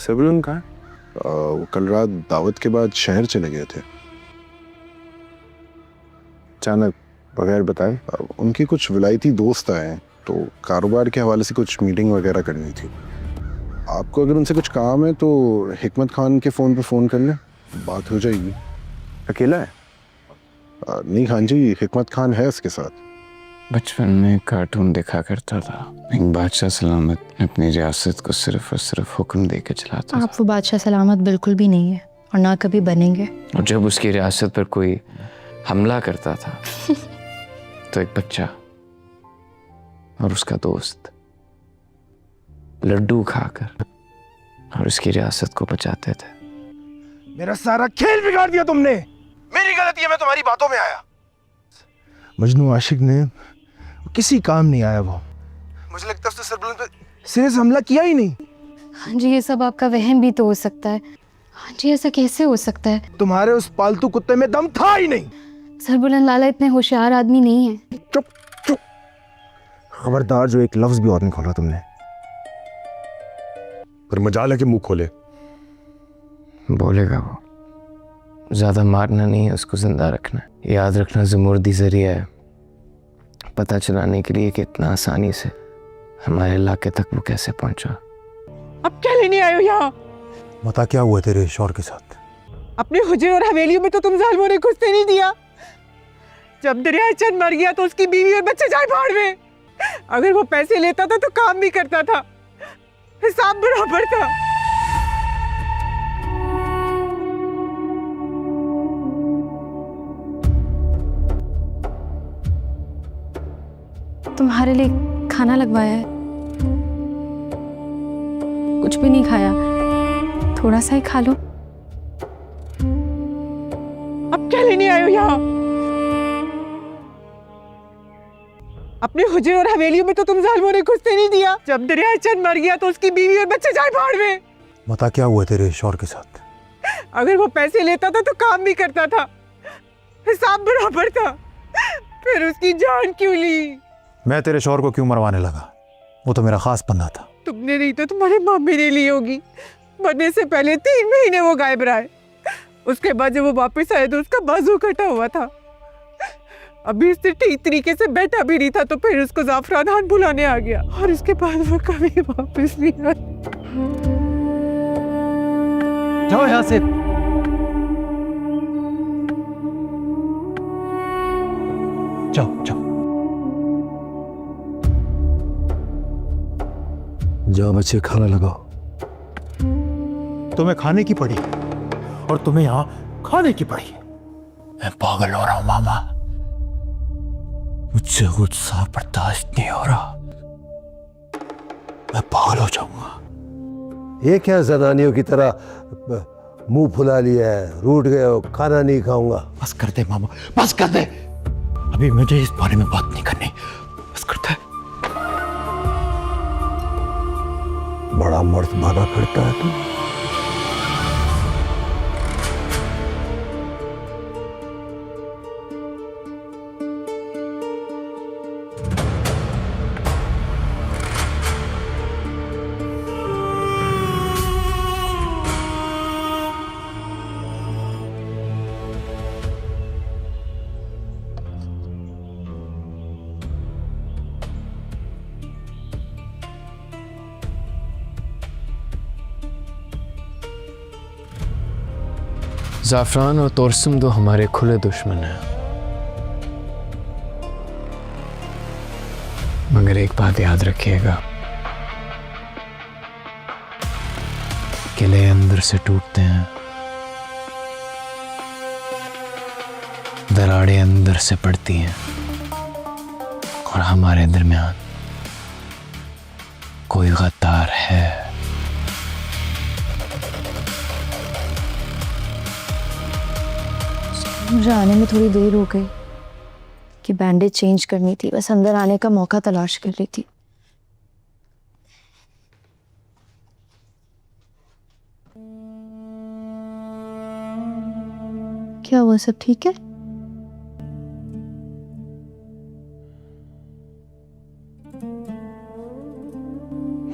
सरबलन कहाँ है? वो कल रात दावत के बाद शहर चले गए थे अचानक बगैर बताए। उनके कुछ विलायती दोस्त आए हैं तो कारोबार के हवाले से कुछ मीटिंग वगैरह करनी थी। आपको अगर उनसे कुछ काम है तो हिकमत खान के फ़ोन पे फ़ोन कर लें, बात हो जाएगी। अकेला है? नहीं खान जी, हिकमत खान है उसके साथ। बचपन में कार्टून देखा करता था, एक बादशाह सलामत अपनी रियासत को सिर्फ और सिर्फ हुक्म दे के चलाता था। आप वो बादशाह सलामत बिल्कुल भी नहीं है और ना कभी बनेंगे। और जब उसकी रियासत पर कोई हमला करता था तो एक बच्चा और उसका दोस्त लड्डू खाकर और उसकी रियासत को बचाते थे। मेरा सारा खेल बिगाड़ दिया तुमने। मेरी गलती है, मैं तुम्हारी बातों में आया। मजनू आशिक ने किसी काम नहीं आया वो। मुझे लगता है उसने सरबलन पे सिरे से हमला किया ही नहीं। हाँ जी, ये सब आपका वहम भी तो हो सकता है। हाँ जी, ऐसा कैसे हो सकता है? तुम्हारे उस पालतू कुत्ते में दम था ही नहीं। सरबुलन लाला इतने होशियार आदमी नहीं है। चुप चुप, खबरदार जो एक लफ्ज भी और नहीं खोला तुमने। पर मजाल है कि मुंह खोले। बोलेगा वो, ज्यादा मारना नहीं है, उसको जिंदा रखना है। याद रखना ज़मुर्दी जरिया है पता चलाने के लिए कि इतना आसानी से हमारे इलाके तक वो कैसे पहुंचा। अब क्या लेने आए हो यहाँ? बता क्या हुआ तेरे शौहर के साथ? अपने हुजरे और हवेलियों में तो तुम जालिमों ने घुसने नहीं दिया। जब दरिया चंद मर गया तो उसकी बीवी और बच्चे जाए भाड़ में। अगर वो पैसे लेता था तो काम भी करता था, हिसाब बराबर था। तुम्हारे लिए खाना लगवाया है, कुछ भी नहीं खाया, थोड़ा सा ही खा लो। अब क्या लेने आए हो यहाँ? अपने हुजरे और हवेलियों में तो तुम जालिमों ने घुसने नहीं दिया। जब दरिया चंद मर गया तो उसकी बीवी और बच्चे जाए भाड़ में। बता क्या हुआ तेरे शौहर के साथ? अगर वो पैसे लेता था तो काम भी करता था, हिसाब बराबर था, फिर उसकी जान क्यों ली? मैं तेरे शौहर को क्यों मरवाने लगा? वो तो मेरा खास बंदा था। तुमने नहीं तो तुम्हारे मामी ने ली होगी। मरने से पहले 3 महीने वो गायब रहा है। उसके बाद जब वो वापस आया तो उसका बाजू कटा हुआ था। अभी उससे ठीक तरीके से बैठा भी नहीं था तो फिर उसको जाफरान खान बुलाने आ गया और उसके बाद वो कभी वापस नहीं आया। जाओ यहाँ से। जाओ जाओ जाओ बच्चे, खाना लगाओ। तुम्हें खाने की पड़ी और तुम्हें यहाँ खाने की पड़ी। मैं पागल हो रहा हूं मामा, मुझसे गुस्सा बर्दाश्त नहीं हो रहा, मैं पागल हो जाऊंगा। ये क्या जनानियों की तरह मुंह फुला लिया है, रूठ गए हो, खाना नहीं खाऊंगा। बस कर दे मामा, बस कर दे। अभी मुझे इस बारे में बात नहीं करनी, बस कर दे। बड़ा मर्द माना करता है तू। ज़ाफ़रान और तोरसम दो हमारे खुले दुश्मन हैं, मगर एक बात याद रखिएगा, किले अंदर से टूटते हैं, दरारें अंदर से पड़ती हैं और हमारे दरमियान कोई गद्दार है। मुझे आने में थोड़ी देर हो गई कि बैंडेज चेंज करनी थी, बस अंदर आने का मौका तलाश कर रही थी। क्या हुआ, सब ठीक है?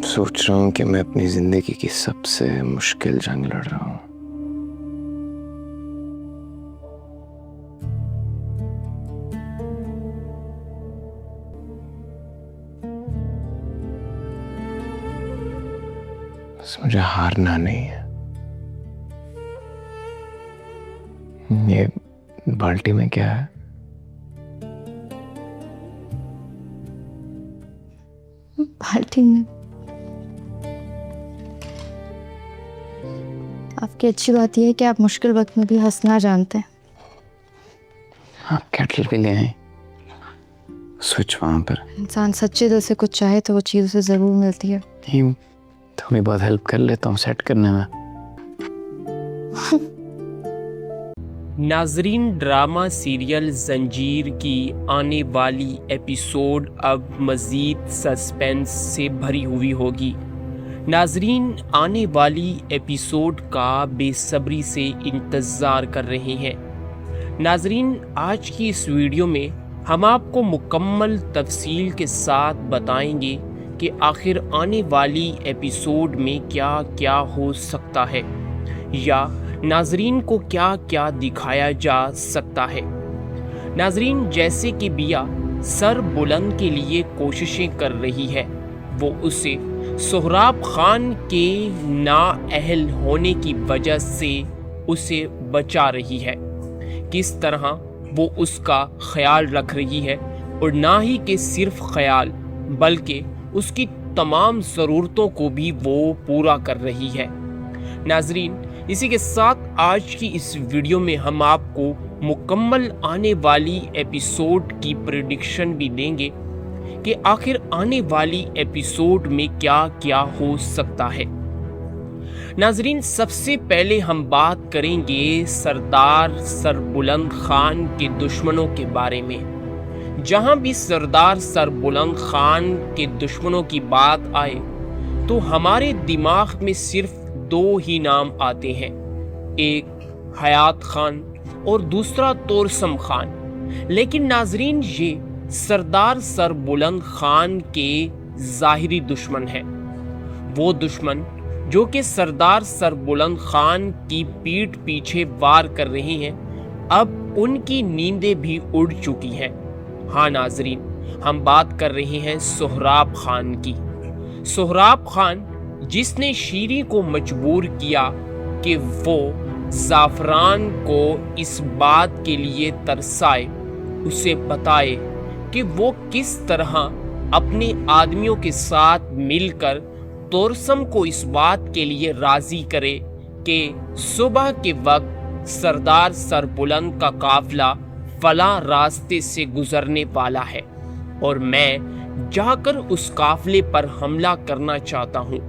सोच سوچ رہا ہوں کہ میں اپنی زندگی کی سب سے مشکل جنگ لڑ رہا ہوں. بس مجھے ہارنا نہیں ہے. یہ بالٹی میں کیا ہے؟ بالٹی میں آپ کی اچھی بات یہ ہے کہ آپ مشکل وقت میں بھی ہنسنا جانتے ہیں. آپ کیٹل بھی لے آئیں. سوئچ وہاں پر. انسان سچے دل سے کچھ چاہے تو وہ چیز اسے ضرور ملتی ہے. تھوڑی بہت ہیلپ کر لیتا ہوں سیٹ کرنے میں. ناظرین، ڈرامہ سیریل زنجیر کی آنے والی ایپیسوڈ اب مزید سسپینس سے بھری ہوئی ہوگی. ناظرین آنے والی ایپیسوڈ کا بے صبری سے انتظار کر رہے ہیں. ناظرین، آج کی اس ویڈیو میں ہم آپ کو مکمل تفصیل کے ساتھ بتائیں گے کہ آخر آنے والی ایپیسوڈ میں کیا کیا ہو سکتا ہے یا ناظرین کو کیا کیا دکھایا جا سکتا ہے. ناظرین، جیسے کہ بیا سر بلند کے لیے کوششیں کر رہی ہے، وہ اسے سہراب خان کے نااہل ہونے کی وجہ سے اسے بچا رہی ہے. کس طرح وہ اس کا خیال رکھ رہی ہے، اور نہ ہی کہ صرف خیال بلکہ اس کی تمام ضرورتوں کو بھی وہ پورا کر رہی ہے. ناظرین، اسی کے ساتھ آج کی اس ویڈیو میں ہم آپ کو مکمل آنے والی ایپیسوڈ کی پریڈکشن بھی دیں گے کہ آخر آنے والی ایپیسوڈ میں کیا کیا ہو سکتا ہے. ناظرین، سب سے پہلے ہم بات کریں گے سردار سربلند خان کے دشمنوں کے بارے میں. جہاں بھی سردار سربلند خان کے دشمنوں کی بات آئے تو ہمارے دماغ میں صرف دو ہی نام آتے ہیں، ایک حیات خان اور دوسرا تورسم خان. لیکن ناظرین، یہ سردار سربلند خان کے ظاہری دشمن ہیں. وہ دشمن جو کہ سردار سربلند خان کی پیٹھ پیچھے وار کر رہے ہیں، اب ان کی نیندیں بھی اڑ چکی ہیں. ہاں ناظرین، ہم بات کر رہے ہیں سہراب خان کی. سہراب خان جس نے شیری کو مجبور کیا کہ وہ زعفران کو اس بات کے لیے ترسائے، اسے بتائے کہ وہ کس طرح اپنے آدمیوں کے ساتھ مل کر تورسم کو اس بات کے لیے راضی کرے کہ صبح کے وقت سردار سربلند کا قافلہ فلاں راستے سے گزرنے والا ہے اور میں جا کر اس قافلے پر حملہ کرنا چاہتا ہوں.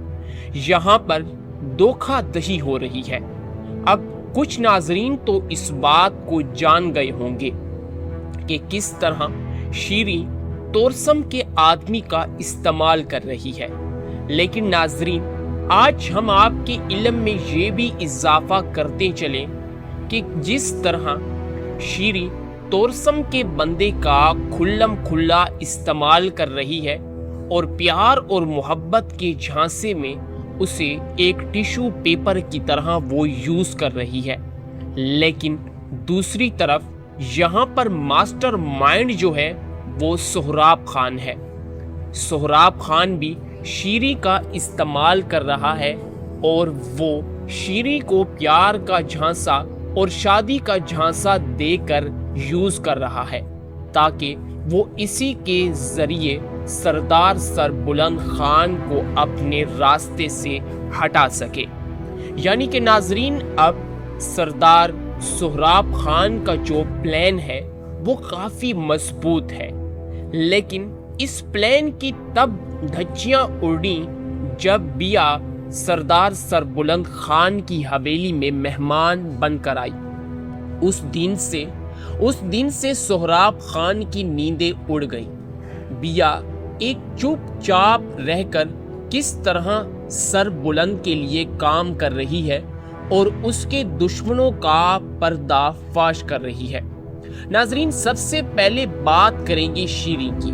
یہاں پر دھوکہ دہی ہو رہی ہے. اب کچھ ناظرین تو اس بات کو جان گئے ہوں گے کہ کس طرح شیری تورسم کے آدمی کا استعمال کر رہی ہے. لیکن ناظرین، آج ہم آپ کے علم میں یہ بھی اضافہ کرتے چلیں کہ جس طرح شیری تورسم کے بندے کا کھلم کھلا استعمال کر رہی ہے اور پیار اور محبت کے جھانسے میں اسے ایک ٹیشو پیپر کی طرح وہ یوز کر رہی ہے، لیکن دوسری طرف یہاں پر ماسٹر مائنڈ جو ہے وہ سہراب خان ہے. سہراب خان بھی شیری کا استعمال کر رہا ہے اور وہ شیری کو پیار کا جھانسا اور شادی کا جھانسا دے کر یوز کر رہا ہے تاکہ وہ اسی کے ذریعے سردار سربلند خان کو اپنے راستے سے ہٹا سکے. یعنی کہ ناظرین، اب سردار سہراب خان کا جو پلان ہے وہ کافی مضبوط ہے، لیکن اس پلان کی تب دھچیاں اڑی جب بیا سردار سربلند خان کی حویلی میں مہمان بن کر آئی. اس دن سے سہراب خان کی نیندیں اڑ گئی. بیا ایک چپ چاپ رہ کر کس طرح سر بلند کے لیے کام کر رہی ہے اور اس کے دشمنوں کا پردہ فاش کر رہی ہے. ناظرین، سب سے پہلے بات کریں گے شیری کی.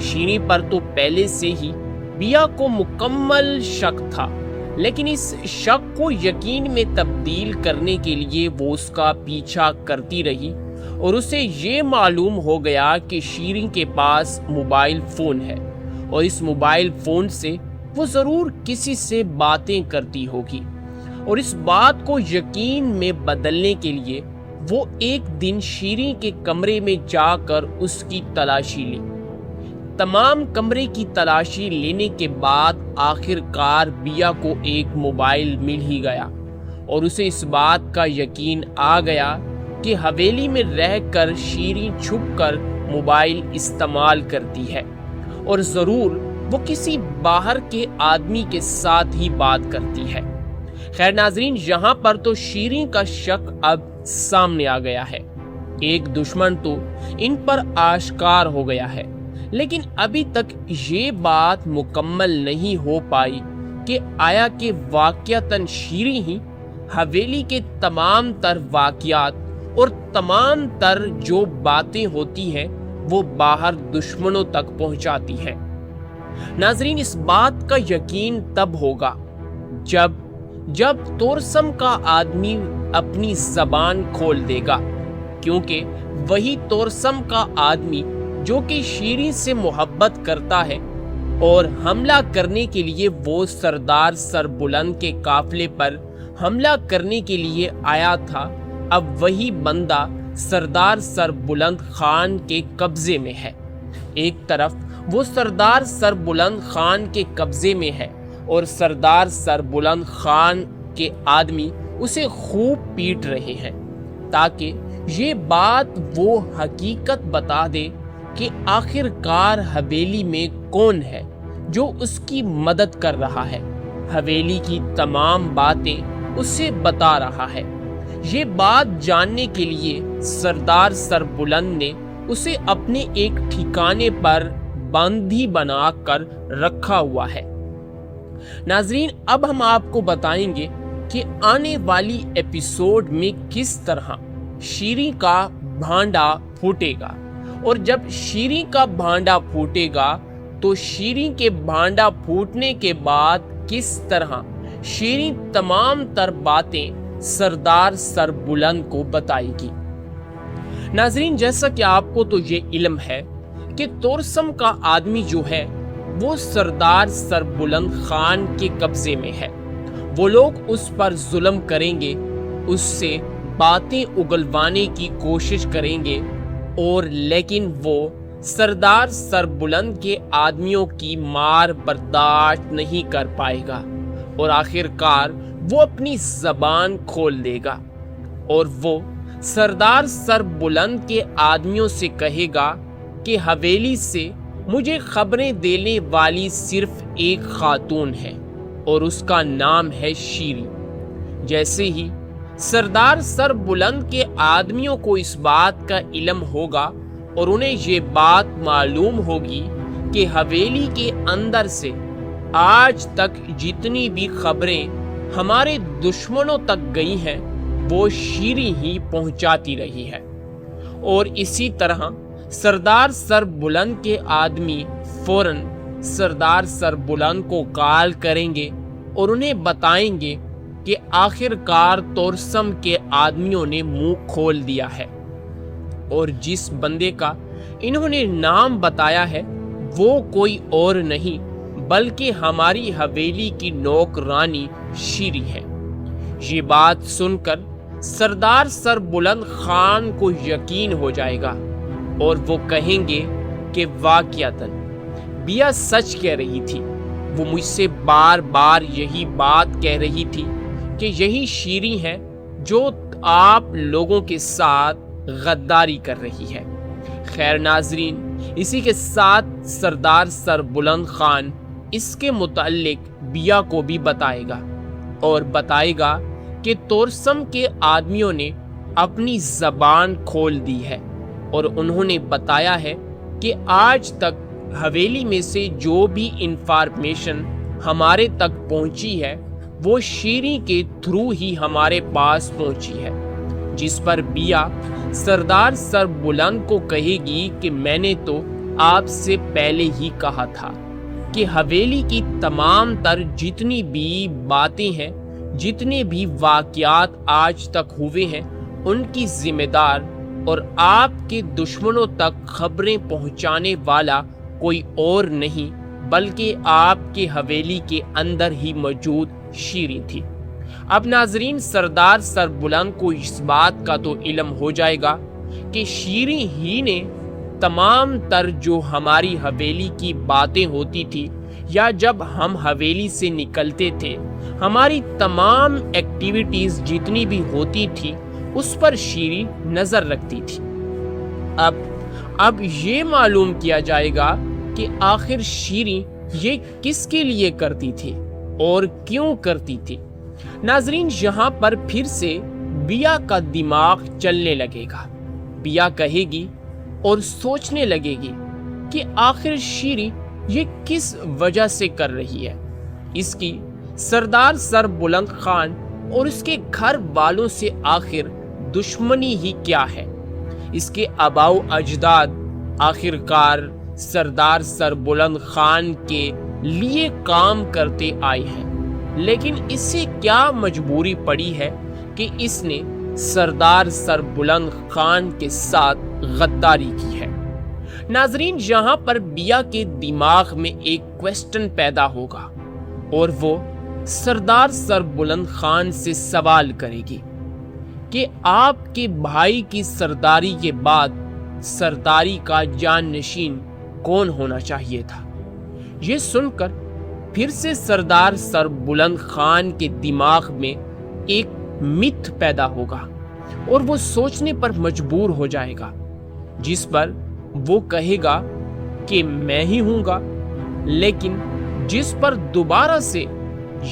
شیری پر تو پہلے سے ہی बिया को मुकम्मल शक था, लेकिन इस शक को यकीन में तब्दील करने के लिए वो उसका पीछा करती रही और उसे ये मालूम हो गया कि शीरीं के पास मोबाइल फ़ोन है और इस मोबाइल फ़ोन से वो ज़रूर किसी से बातें करती होगी। और इस बात को यकीन में बदलने के लिए वो एक दिन शीरीं के कमरे में जाकर उसकी तलाशी ली। तमाम कमरे की तलाशी लेने के बाद आखिरकार बिया को एक मोबाइल मिल ही गया और उसे इस बात का यकीन आ गया कि हवेली में रहकर शीरीं छुपकर मोबाइल इस्तेमाल करती है और ज़रूर वो किसी बाहर के आदमी के साथ ही बात करती है। खैर नाजरीन, यहाँ पर तो शीरीं का शक अब सामने आ गया है। एक दुश्मन तो इन पर आश्कार हो गया है, लेकिन अभी तक ये बात मुकम्मल नहीं हो पाई कि आया कि वाक़यातन शीरीं ही हवेली के तमाम तर वाक़यात और तमाम तर जो बातें होती हैं वो बाहर दुश्मनों तक पहुंचाती है। नाजरीन, इस बात का यकीन तब होगा जब तोरसम का आदमी अपनी जबान खोल देगा, क्योंकि वही तोरसम का आदमी जो कि शीरीं से मोहब्बत करता है और हमला करने के लिए वो सरदार सरबुलंद के काफिले पर हमला करने के लिए आया था, अब वही बंदा सरदार सरबुलंद खान के कब्जे में है। एक तरफ वो सरदार सरबुलंद खान के कब्जे में है और सरदार सरबुलंद खान के आदमी उसे खूब पीट रहे हैं ताकि ये बात वो हकीकत बता दे कि आखिरकार हवेली में कौन है जो उसकी मदद कर रहा है। हवेली की तमाम बातें उसे बता रहा है। ये बात जानने के लिए सरदार सरबुलंद ने उसे अपने एक ठिकाने पर बंदी बनाकर रखा हुआ है। नाजरीन, अब हम आपको बताएंगे कि आने वाली एपिसोड में किस तरह शीरीं का भांडा फूटेगा और जब शीरीं का भांडा फूटेगा तो शीरीं के भांडा फूटने के बाद किस तरह शीरीं तमाम तर बातें सरदार सरबुलंद को बताएगी। नाजरीन, जैसा कि आपको तो ये इल्म है कि तोरसम का आदमी जो है वो सरदार सरबुलंद खान के कब्जे में है। वो लोग उस पर जुल्म करेंगे, उससे बातें उगलवाने की कोशिश करेंगे और लेकिन वो सरदार सरबुलंद के आदमियों की मार बर्दाश्त नहीं कर पाएगा और आखिरकार वो अपनी जबान खोल देगा और वो सरदार सरबुलंद के आदमियों से कहेगा कि हवेली से मुझे खबरें देने वाली सिर्फ एक खातून है और उसका नाम है शीरीं। जैसे ही सरदार सरबुलंद के आदमियों को इस बात का इल्म होगा और उन्हें ये बात मालूम होगी कि हवेली के अंदर से आज तक जितनी भी खबरें हमारे दुश्मनों तक गई हैं वो शीरीं ही पहुंचाती रही है। और इसी तरह सरदार सरबुलंद के आदमी फौरन सरदार सरबुलंद को कॉल करेंगे और उन्हें बताएंगे कि आखिरकार तोरसम के आदमियों ने मुंह खोल दिया है और जिस बंदे का इन्होंने नाम बताया है वो कोई और नहीं बल्कि हमारी हवेली की नौकरानी शीरीं है। ये बात सुनकर सरदार सरबुलंद खान को यकीन हो जाएगा और वो कहेंगे कि वाक़यातन बिया सच कह रही थी। वो मुझसे बार बार यही बात कह रही थी कि यही शीरीं है जो आप लोगों के साथ गद्दारी कर रही है। खैर नाजरीन, इसी के साथ सरदार सरबुलंद खान इसके मुताल्लिक बिया को भी बताएगा और बताएगा कि तोरसम के आदमियों ने अपनी जबान खोल दी है और उन्होंने बताया है कि आज तक हवेली में से जो भी इंफॉर्मेशन हमारे तक पहुंची है वो शीरीं के थ्रू ही हमारे पास पहुंची है, जिस पर बिया सरदार सरबुलंद को कहेगी कि मैंने तो आपसे पहले ही कहा था کہ حویلی کی تمام تر جتنی بھی باتیں ہیں، جتنے بھی واقعات آج تک ہوئے ہیں، ان کی ذمہ دار اور آپ کے دشمنوں تک خبریں پہنچانے والا کوئی اور نہیں بلکہ آپ کے حویلی کے اندر ہی موجود شیریں تھی۔ اب ناظرین، سردار سربلند کو اس بات کا تو علم ہو جائے گا کہ شیریں ہی نے تمام تر جو ہماری حویلی کی باتیں ہوتی تھی یا جب ہم حویلی سے نکلتے تھے، ہماری تمام ایکٹیویٹیز جتنی بھی ہوتی تھی اس پر شیریں نظر رکھتی تھی۔ اب یہ معلوم کیا جائے گا کہ آخر شیریں یہ کس کے لیے کرتی تھی اور کیوں کرتی تھی۔ ناظرین، یہاں پر پھر سے بیا کا دماغ چلنے لگے گا۔ بیا کہے گی اور سوچنے لگے گی کہ آخر شیریں یہ کس وجہ سے کر رہی ہے۔ اس کی سردار سربلند خان اور اس کے گھر والوں سے آخر دشمنی ہی کیا ہے؟ اس کے آباء و اجداد آخرکار سردار سربلند خان کے لیے کام کرتے آئے ہیں، لیکن اس سے کیا مجبوری پڑی ہے کہ اس نے سردار سربلند خان کے ساتھ غداری کی ہے؟ ناظرین، یہاں پر بیا کے دماغ میں ایک کوسچن پیدا ہوگا اور وہ سردار سربلند خان سے سوال کرے گی کہ آپ کے بھائی کی سرداری کے بعد سرداری کا جانشین کون ہونا چاہیے تھا؟ یہ سن کر پھر سے سردار سربلند خان کے دماغ میں ایک متھ پیدا ہوگا اور وہ سوچنے پر مجبور ہو جائے گا، جس پر وہ کہے گا کہ میں ہی ہوں گا، لیکن جس پر دوبارہ سے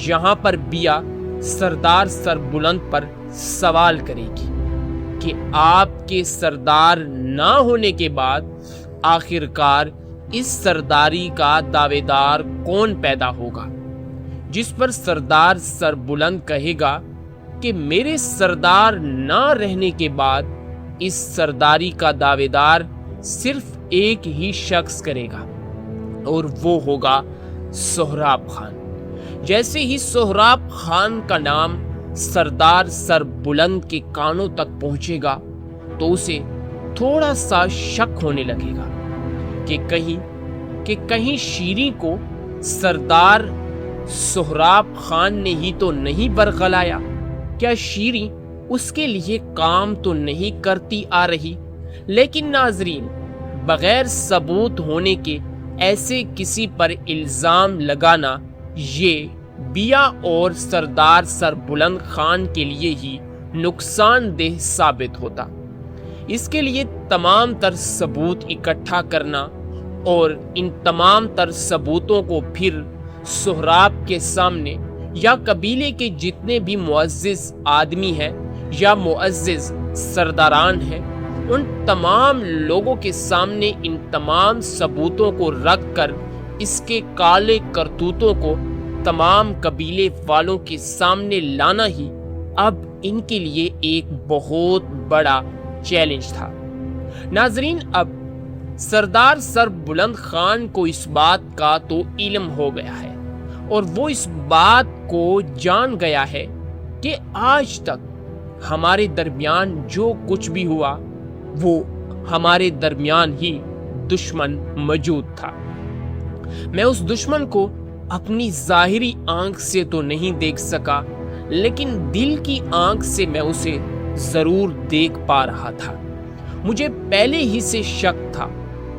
یہاں پر بیا سردار سربلند پر سوال کرے گی کہ آپ کے سردار نہ ہونے کے بعد آخرکار اس سرداری کا دعوے دار کون پیدا ہوگا؟ جس پر سردار سربلند کہے گا کہ میرے سردار نہ رہنے کے بعد اس سرداری کا دعوے دار صرف ایک ہی شخص کرے گا اور وہ ہوگا سہراب خان۔ جیسے ہی سہراب خان کا نام سردار سربلند کے کانوں تک پہنچے گا تو اسے تھوڑا سا شک ہونے لگے گا کہ کہیں شیریں کو سردار سہراب خان نے ہی تو نہیں برگلایا؟ کیا شیریں اس کے لیے کام تو نہیں کرتی آ رہی؟ لیکن ناظرین، بغیر ثبوت ہونے کے ایسے کسی پر الزام لگانا یہ بیا اور سردار سربلند خان کے لیے ہی نقصان دہ ثابت ہوتا۔ اس کے لیے تمام تر ثبوت اکٹھا کرنا اور ان تمام تر ثبوتوں کو پھر سہراب کے سامنے یا قبیلے کے جتنے بھی معزز آدمی ہیں یا معزز سرداران ہیں، ان تمام لوگوں کے سامنے ان تمام ثبوتوں کو رکھ کر اس کے کالے کرتوتوں کو تمام قبیلے والوں کے سامنے لانا ہی اب ان کے لیے ایک بہت بڑا چیلنج تھا۔ ناظرین، اب سردار سربلند خان کو اس بات کا تو علم ہو گیا ہے اور وہ اس بات کو جان گیا ہے کہ آج تک ہمارے درمیان جو کچھ بھی ہوا وہ ہمارے درمیان ہی دشمن موجود تھا۔ میں اس دشمن کو اپنی ظاہری آنکھ سے تو نہیں دیکھ سکا، لیکن دل کی آنکھ سے میں اسے ضرور دیکھ پا رہا تھا۔ مجھے پہلے ہی سے شک تھا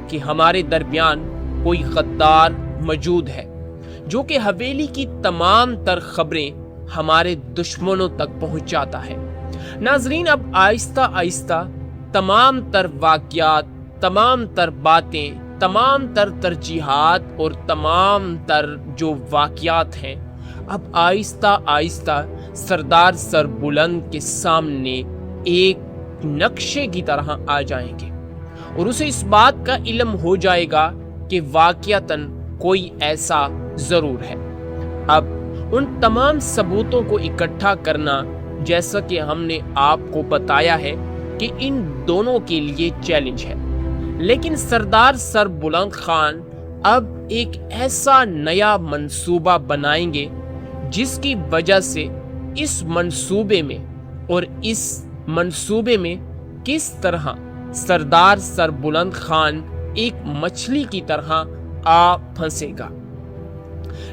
کہ ہمارے درمیان کوئی غدار موجود ہے جو کہ حویلی کی تمام تر خبریں ہمارے دشمنوں تک پہنچاتا ہے۔ ناظرین، اب آہستہ آہستہ تمام تر واقعات، تمام تر باتیں، تمام تر ترجیحات اور تمام تر جو واقعات ہیں اب آہستہ آہستہ سردار سربلند کے سامنے ایک نقشے کی طرح آ جائیں گے اور اسے اس بات کا علم ہو جائے گا کہ واقعتاً کوئی ایسا ضرور ہے۔ اب ان تمام ثبوتوں کو اکٹھا کرنا، جیسا کہ ہم نے آپ کو بتایا ہے کہ ان دونوں کے لیے چیلنج ہے، لیکن سردار سربلند خان اب ایک ایسا نیا منصوبہ بنائیں گے جس کی وجہ سے اس منصوبے میں اور اس منصوبے میں کس طرح سردار سربلند خان ایک مچھلی کی طرح آ پھنسے گا۔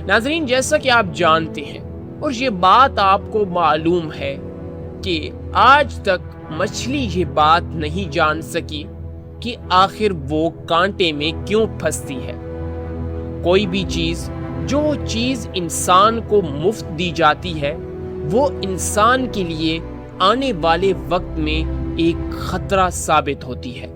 ناظرین، جیسا کہ آپ جانتے ہیں اور یہ بات آپ کو معلوم ہے کہ آج تک مچھلی یہ بات نہیں جان سکی کہ آخر وہ کانٹے میں کیوں پھنستی ہے۔ کوئی بھی چیز، جو چیز انسان کو مفت دی جاتی ہے، وہ انسان کے لیے آنے والے وقت میں ایک خطرہ ثابت ہوتی ہے۔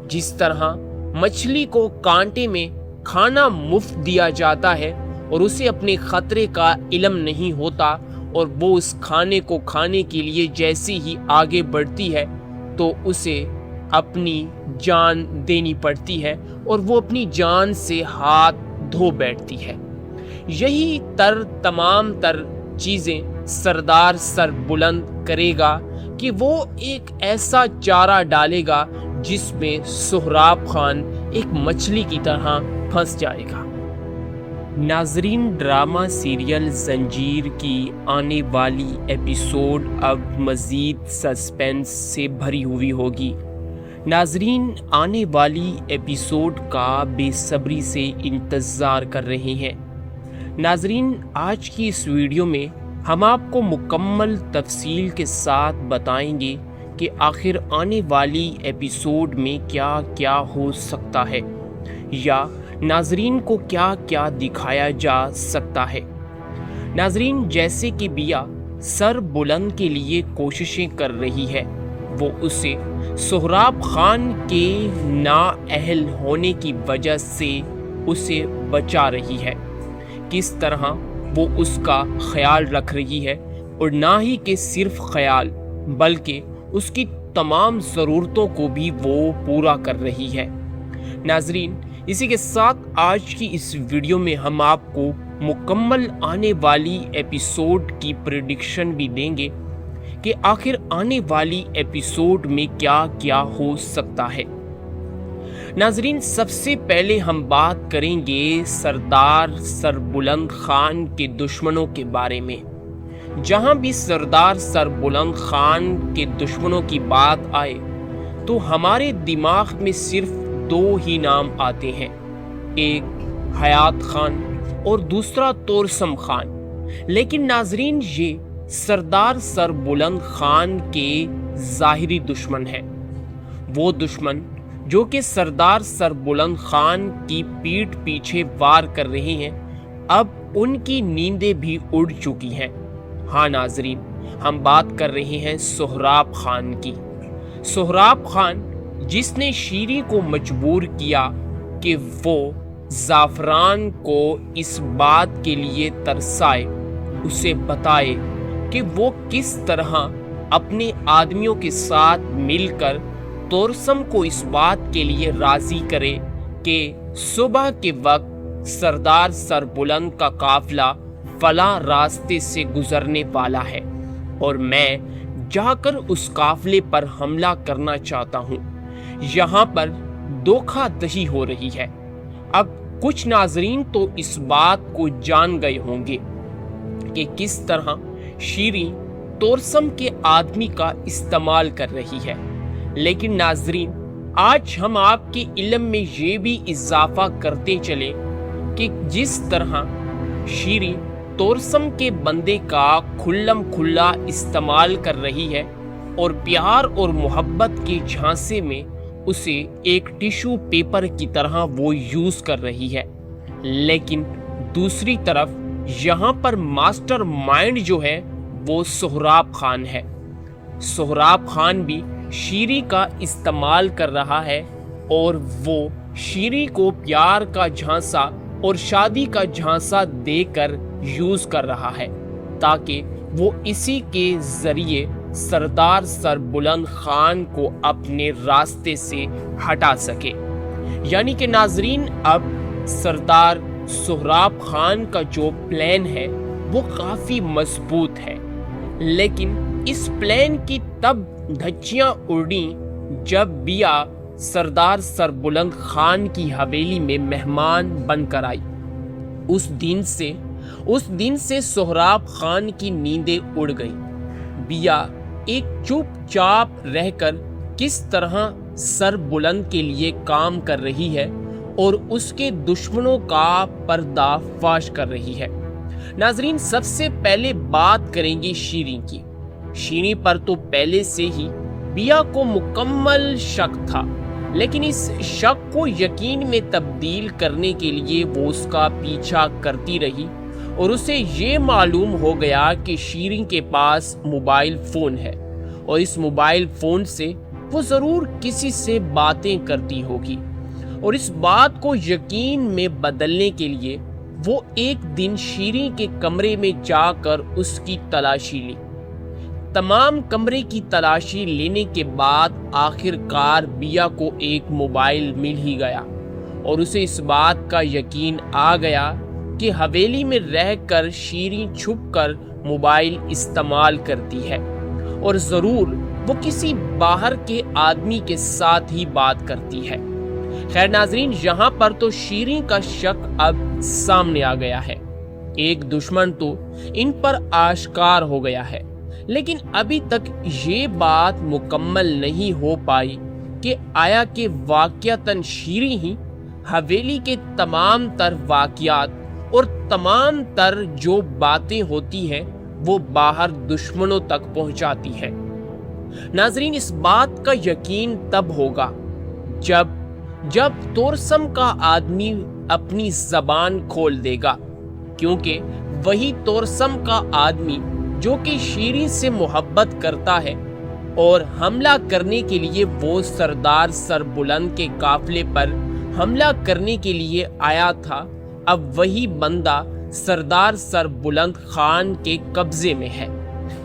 جس طرح مچھلی کو کانٹے میں کھانا مفت دیا جاتا ہے اور اسے اپنے خطرے کا علم نہیں ہوتا اور وہ اس کھانے کو کھانے کے لیے جیسے ہی آگے بڑھتی ہے تو اسے اپنی جان دینی پڑتی ہے اور وہ اپنی جان سے ہاتھ دھو بیٹھتی ہے۔ یہی تمام تر چیزیں سردار سربلند کرے گا کہ وہ ایک ایسا چارہ ڈالے گا جس میں سہراب خان ایک مچھلی کی طرح پھنس جائے گا۔ ناظرین، ڈرامہ سیریل زنجیر کی آنے والی ایپیسوڈ اب مزید سسپینس سے بھری ہوئی ہوگی۔ ناظرین آنے والی ایپیسوڈ کا بے صبری سے انتظار کر رہے ہیں۔ ناظرین، آج کی اس ویڈیو میں ہم آپ کو مکمل تفصیل کے ساتھ بتائیں گے کہ آخر آنے والی ایپیسوڈ میں کیا کیا ہو سکتا ہے یا ناظرین کو کیا کیا دکھایا جا سکتا ہے۔ ناظرین، جیسے کہ بیا سر بلند کے لیے کوششیں کر رہی ہے، وہ اسے سہراب خان کے نااہل ہونے کی وجہ سے اسے بچا رہی ہے۔ کس طرح وہ اس کا خیال رکھ رہی ہے، اور نہ ہی کہ صرف خیال بلکہ اس کی تمام ضرورتوں کو بھی وہ پورا کر رہی ہے۔ ناظرین، اسی کے ساتھ آج کی اس ویڈیو میں ہم آپ کو مکمل آنے والی ایپیسوڈ کی پریڈکشن بھی دیں گے کہ آخر آنے والی ایپیسوڈ میں کیا کیا ہو سکتا ہے۔ ناظرین، سب سے پہلے ہم بات کریں گے سردار سربلند خان کے دشمنوں کے بارے میں۔ جہاں بھی سردار سربلند خان کے دشمنوں کی بات آئے تو ہمارے دماغ میں صرف دو ہی نام آتے ہیں، ایک حیات خان اور دوسرا تورسم خان۔ لیکن ناظرین، یہ سردار سربلند خان کے ظاہری دشمن ہیں، وہ دشمن جو کہ سردار سربلند خان کی پیٹھ پیچھے وار کر رہے ہیں، اب ان کی نیندیں بھی اڑ چکی ہیں۔ ہاں ناظرین، ہم بات کر رہے ہیں سہراب خان کی۔ سہراب خان جس نے شیری کو مجبور کیا کہ وہ زعفران کو اس بات کے لیے ترسائے، اسے بتائے کہ وہ کس طرح اپنے آدمیوں کے ساتھ مل کر تورسم کو اس بات کے لیے راضی کرے کہ صبح کے وقت سردار سربلند کا قافلہ فلاں راستے سے گزرنے والا ہے اور میں جا کر اس قافلے پر حملہ کرنا چاہتا ہوں۔ یہاں پر دھوکہ دہی ہو رہی ہے۔ اب کچھ ناظرین تو اس بات کو جان گئے ہوں گے کہ کس طرح شیری تورسم کے آدمی کا استعمال کر رہی ہے، لیکن ناظرین آج ہم آپ کے علم میں یہ بھی اضافہ کرتے چلیں کہ جس طرح شیری تورسم کے بندے کا کھلم کھلا استعمال کر رہی ہے اور پیار اور محبت کے جھانسے میں اسے ایک ٹیشو پیپر کی طرح وہ یوز کر رہی ہے، لیکن دوسری طرف یہاں پر ماسٹر مائنڈ جو ہے وہ سہراب خان ہے۔ سہراب خان بھی شیری کا استعمال کر رہا ہے اور وہ شیری کو پیار کا جھانسا اور شادی کا جھانسا دے کر یوز کر رہا ہے تاکہ وہ اسی کے ذریعے سردار سربلند خان کو اپنے راستے سے ہٹا سکے۔ یعنی کہ ناظرین اب سردار سہراب خان کا جو پلان ہے وہ کافی مضبوط ہے، لیکن اس پلان کی تب دھچیاں اڑیں جب بیا सरदार सरबुलंद खान की हवेली में मेहमान बनकर आई। उस दिन से सोहराब खान की नींदें उड़ गईं। बिया एक चुपचाप रहकर किस तरह सर बुलंद के लिए काम कर रही है और उसके दुश्मनों का पर्दाफाश कर रही है। नाजरीन, सबसे पहले बात करेंगे शीरीं की। शीरीं पर तो पहले से ही बिया को मुकम्मल शक था, लेकिन इस शक को यकीन में तब्दील करने के लिए वो उसका पीछा करती रही और उसे ये मालूम हो गया कि शीरीं के पास मोबाइल फ़ोन है और इस मोबाइल फ़ोन से वो ज़रूर किसी से बातें करती होगी। और इस बात को यकीन में बदलने के लिए वो एक दिन शीरीं के कमरे में जाकर उसकी तलाशी ली। तमाम कमरे की तलाशी लेने के बाद आखिरकार बिया को एक मोबाइल मिल ही गया और उसे इस बात का यकीन आ गया कि हवेली में रहकर शीरीं छुपकर मोबाइल इस्तेमाल करती है और ज़रूर वो किसी बाहर के आदमी के साथ ही बात करती है। खैर नाजरीन, यहाँ पर तो शीरीं का शक अब सामने आ गया है। एक दुश्मन तो इन पर आश्कार हो गया है, लेकिन अभी तक ये बात मुकम्मल नहीं हो पाई कि आया कि वाक़यातन शीरीं ही हवेली के तमाम तर वाक़यात और तमाम तर जो बातें होती हैं वो बाहर दुश्मनों तक पहुंचाती है। नाजरीन, इस बात का यकीन तब होगा जब तोरसम का आदमी अपनी जबान खोल देगा, क्योंकि वही तोरसम का आदमी जो कि शीरीं से मोहब्बत करता है और हमला करने के लिए वो सरदार सरबुलंद के काफिले पर हमला करने के लिए आया था, अब वही बंदा सरदार सरबुलंद खान के कब्जे में है।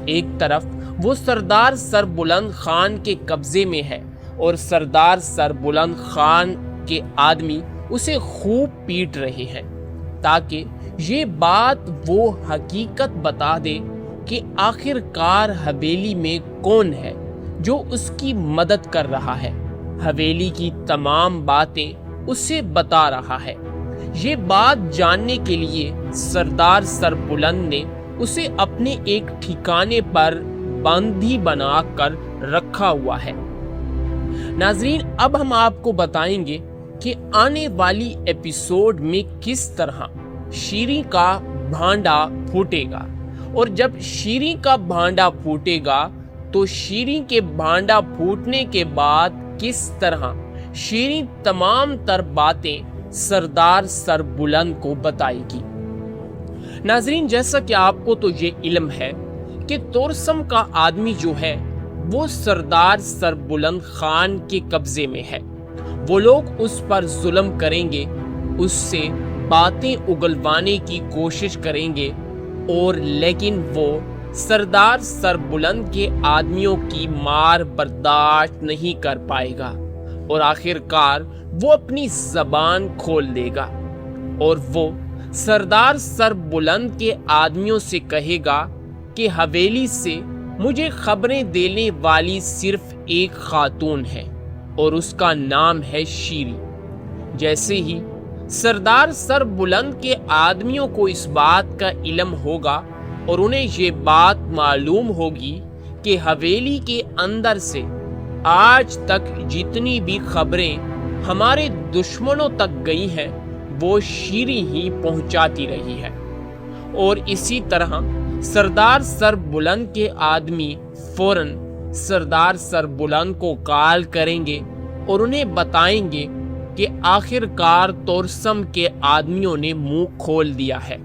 एक तरफ वो सरदार सरबुलंद खान के कब्जे में है और सरदार सरबुलंद खान के आदमी उसे खूब पीट रहे हैं ताकि ये बात वो हकीकत बता दे कि आखिरकार हवेली में कौन है जो उसकी मदद कर रहा है। हवेली की तमाम बातें उसे बता रहा है। ये बात जानने के लिए सरदार सरबुलंद ने उसे अपने एक ठिकाने पर बंदी बनाकर रखा हुआ है। नाजरीन, अब हम आपको बताएंगे कि आने वाली एपिसोड में किस तरह शीरीं का भांडा फूटेगा और जब शीरीं का भांडा फूटेगा तो शीरीं के भांडा फूटने के बाद किस तरह शीरीं तमाम तर बातें सरदार सरबुलंद को बताएगी। नाजरीन, जैसा कि आपको तो ये इल्म है कि तोरसम का आदमी जो है वो सरदार सरबुलंद खान के कब्जे में है। वो लोग उस पर जुल्म करेंगे, उससे बातें उगलवाने की कोशिश करेंगे और लेकिन वो सरदार सरबुलंद के आदमियों की मार बर्दाश्त नहीं कर पाएगा और आखिरकार वो अपनी जबान खोल देगा और वो सरदार सरबुलंद के आदमियों से कहेगा कि हवेली से मुझे खबरें देने वाली सिर्फ एक खातून है और उसका नाम है शीरीं। जैसे ही सरदार सरबुलंद के आदमियों को इस बात का इल्म होगा और उन्हें ये बात मालूम होगी कि हवेली के अंदर से आज तक जितनी भी खबरें हमारे दुश्मनों तक गई हैं वो शीरीं ही पहुंचाती रही है और इसी तरह सरदार सरबुलंद के आदमी फौरन सरदार सरबुलंद को कॉल करेंगे और उन्हें बताएंगे कि आखिरकार तोरसम के आदमियों ने मुंह खोल दिया है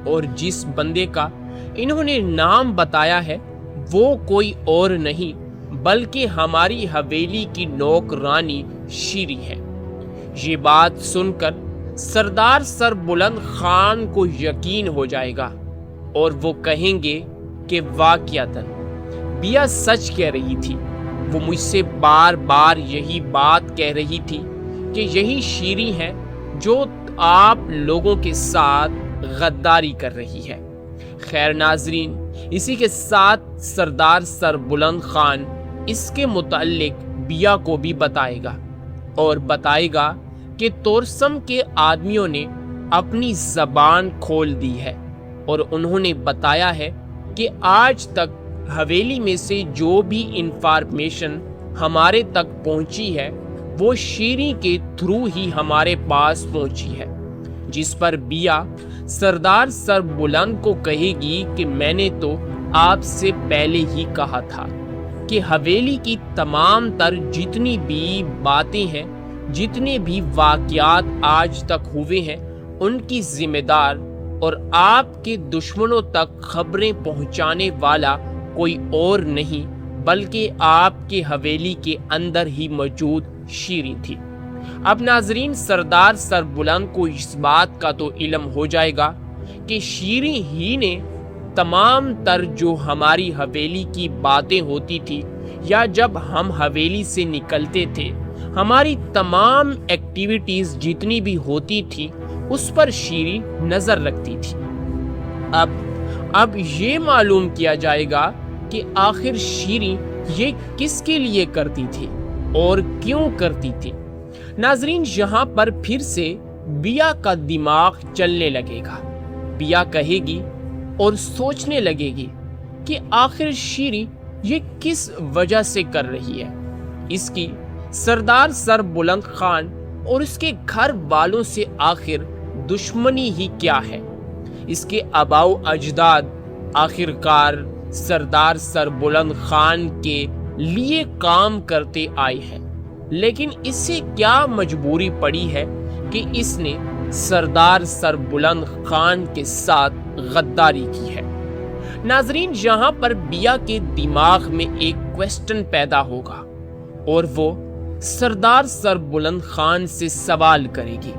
और जिस बंदे का इन्होंने नाम बताया है वो कोई और नहीं बल्कि हमारी हवेली की नौकरानी शीरीं है। ये बात सुनकर सरदार सरबुलंद खान को यकीन हो जाएगा और वो कहेंगे कि वाक़यातन बिया सच कह रही थी। वो मुझसे बार बार यही बात कह रही थी कि यही शीरीं है जो आप लोगों के साथ गद्दारी कर रही है। खैर नाजरीन, इसी के साथ सरदार सरबुलंद खान इसके मुताल्लिक बिया को भी बताएगा और बताएगा कि तोरसम के आदमियों ने अपनी जबान खोल दी है और उन्होंने बताया है कि आज तक हवेली में से जो भी इंफॉर्मेशन हमारे तक पहुंची है वो शीरी के थ्रू ही हमारे पास पहुंची है, जिस पर बिया सरदार सरबुलंद को कहेगी कि मैंने तो आपसे पहले ही कहा था कि हवेली की तमाम तर जितनी भी बातें हैं, जितने भी वाकयात आज तक हुए हैं, उनकी जिम्मेदार और आपके दुश्मनों तक खबरें पहुंचाने वाला कोई और नहीं बल्कि आपके हवेली के अंदर ही मौजूद शीरी थी। अब नाजरीन, सरदार सरबुलंद को इस बात का तो इल्म हो जाएगा कि शीरी ही ने तमाम तर जो हमारी हवेली की बातें होती थी या जब हम हवेली से निकलते थे, हमारी तमाम एक्टिविटीज जितनी भी होती थी उस पर शीरी नजर रखती थी। अब ये मालूम किया जाएगा कि आखिर शीरी ये किसके लिए करती थी और क्यों करती थी। नाजरीन, यहाँ पर फिर से बिया का दिमाग चलने लगेगा। बिया कहेगी और सोचने लगेगी कि आखिर शीरी ये किस वजह से कर रही है। इसकी सरदार सरबुलंद खान और उसके घर वालों से आखिर दुश्मनी ही क्या है। इसके आबाओ अजदाद आखिरकार सरदार सरबुलंद खान के लिए काम करते आए हैं, लेकिन इससे क्या मजबूरी पड़ी है कि इसने सरदार सरबुलंद खान के साथ गद्दारी की है। नाजरीन, यहाँ पर बिया के दिमाग में एक क्वेश्चन पैदा होगा और वो सरदार सरबुलंद खान से सवाल करेगी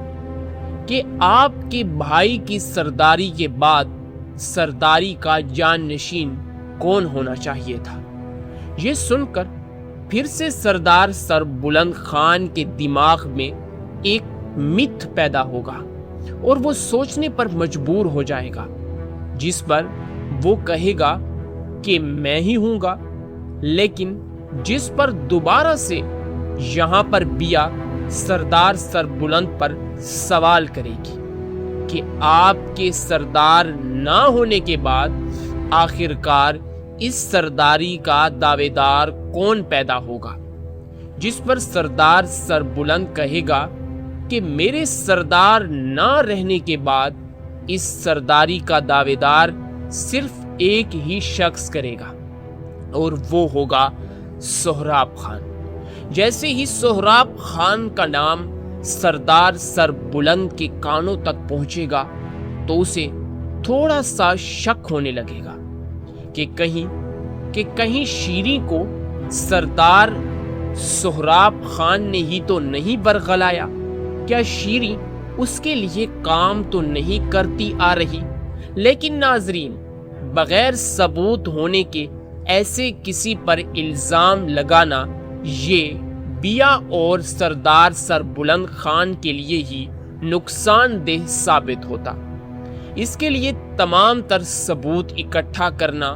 कि आपके भाई की सरदारी के बाद सरदारी का जाननशीन कौन होना चाहिए था। ये सुनकर फिर से सरदार सरबुलंद खान के दिमाग में एक मिथ पैदा होगा और वो सोचने पर मजबूर हो जाएगा, जिस पर वो कहेगा कि मैं ही हूँगा। लेकिन जिस पर दोबारा से यहाँ पर बिया सरदार सरबुलंद पर सवाल करेगी कि आपके सरदार ना होने के बाद आखिरकार इस सरदारी का दावेदार कौन पैदा होगा। जिस पर सरदार सरबुलंद कहेगा कि मेरे सरदार ना रहने के बाद इस सरदारी का दावेदार सिर्फ एक ही शख्स करेगा और वो होगा सोहराब खान। जैसे ही सोहराब खान का नाम सरदार सरबुलंद के कानों तक पहुंचेगा तो उसे थोड़ा सा शक होने लगेगा कि कहीं शीरी को सरदार सोहराब खान ने ही तो नहीं बरगलाया। क्या शीरी उसके लिए काम तो नहीं करती आ रही। लेकिन नाजरीन, बगैर सबूत होने के ऐसे किसी पर इल्जाम लगाना ये बिया और सरदार सरबुलंद खान के लिए ही नुकसानदेह साबित होता। इसके लिए तमाम तर सबूत इकट्ठा करना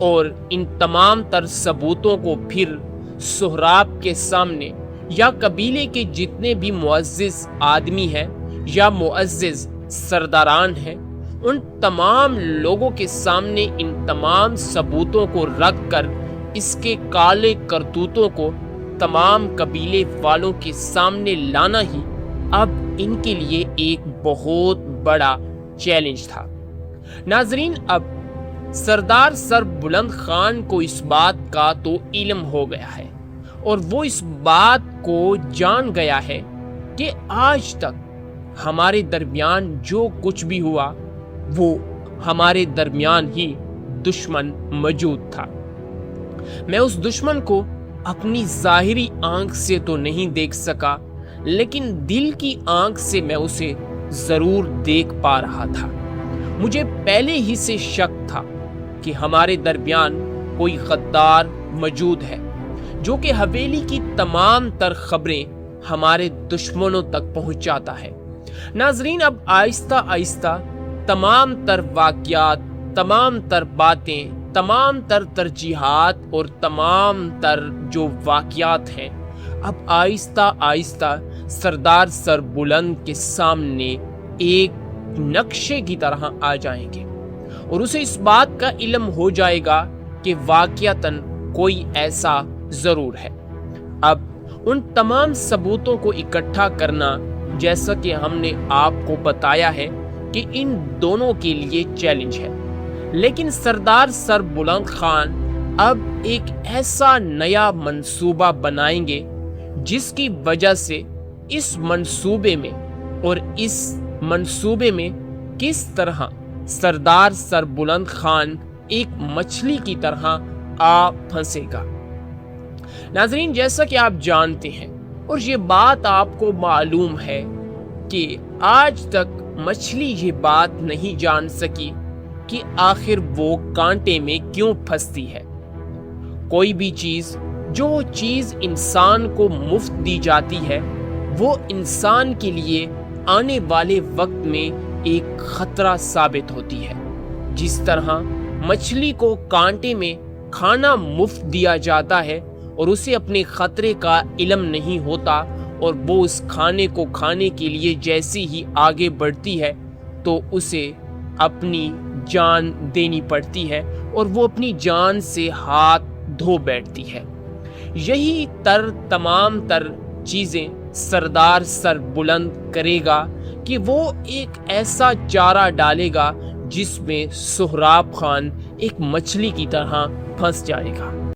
और इन तमाम तर सबूतों को फिर सोहराब के सामने या कबीले के जितने भी मुअज्जिज आदमी हैं या मुअज्जिज सरदारान हैं, उन तमाम लोगों के सामने इन तमाम सबूतों को रख कर इसके काले करतूतों को तमाम कबीले वालों के सामने लाना ही अब इनके लिए एक बहुत बड़ा चैलेंज था। नाजरीन, अब सरदार सरबुलंद खान को इस बात का तो इल्म हो गया है और वो इस बात को जान गया है कि आज तक हमारे दरमियान जो कुछ भी हुआ वो हमारे दरमियान ही दुश्मन मौजूद था। मैं उस दुश्मन को अपनी जाहिरी आंख से तो नहीं देख सका, लेकिन दिल की आंख से मैं उसे जरूर देख पा रहा था। मुझे पहले ही से शक था कि हमारे दरमियान कोई गद्दार मौजूद है जो कि हवेली की तमाम तर खबरें हमारे दुश्मनों तक पहुंचाता है। नाजरीन, अब आहिस्ता आहिस्ता तमाम तर वाक़यात, तमाम तर बातें, तमाम तर तरजीहात और तमाम तर जो वाक़यात हैं اب آہستہ آہستہ سردار سربلند کے سامنے ایک نقشے کی طرح آ جائیں گے اور اسے اس بات کا علم ہو جائے گا کہ واقعتاً کوئی ایسا ضرور ہے۔ اب ان تمام ثبوتوں کو اکٹھا کرنا، جیسا کہ ہم نے آپ کو بتایا ہے کہ ان دونوں کے لیے چیلنج ہے، لیکن سردار سربلند خان اب ایک ایسا نیا منصوبہ بنائیں گے جس کی وجہ سے اس منصوبے میں کس طرح سردار سربلند خان ایک مچھلی کی طرح آ پھنسے گا۔ ناظرین، جیسا کہ آپ جانتے ہیں اور یہ بات آپ کو معلوم ہے کہ آج تک مچھلی یہ بات نہیں جان سکی کہ آخر وہ کانٹے میں کیوں پھنستی ہے۔ کوئی بھی چیز، جو چیز انسان کو مفت دی جاتی ہے، وہ انسان کے لیے آنے والے وقت میں ایک خطرہ ثابت ہوتی ہے۔ جس طرح مچھلی کو کانٹے میں کھانا مفت دیا جاتا ہے اور اسے اپنے خطرے کا علم نہیں ہوتا اور وہ اس کھانے کو کھانے کے لیے جیسے ہی آگے بڑھتی ہے تو اسے اپنی جان دینی پڑتی ہے اور وہ اپنی جان سے ہاتھ دھو بیٹھتی ہے۔ یہی تمام تر چیزیں سردار سربلند کرے گا کہ وہ ایک ایسا چارہ ڈالے گا جس میں سہراب خان ایک مچھلی کی طرح پھنس جائے گا۔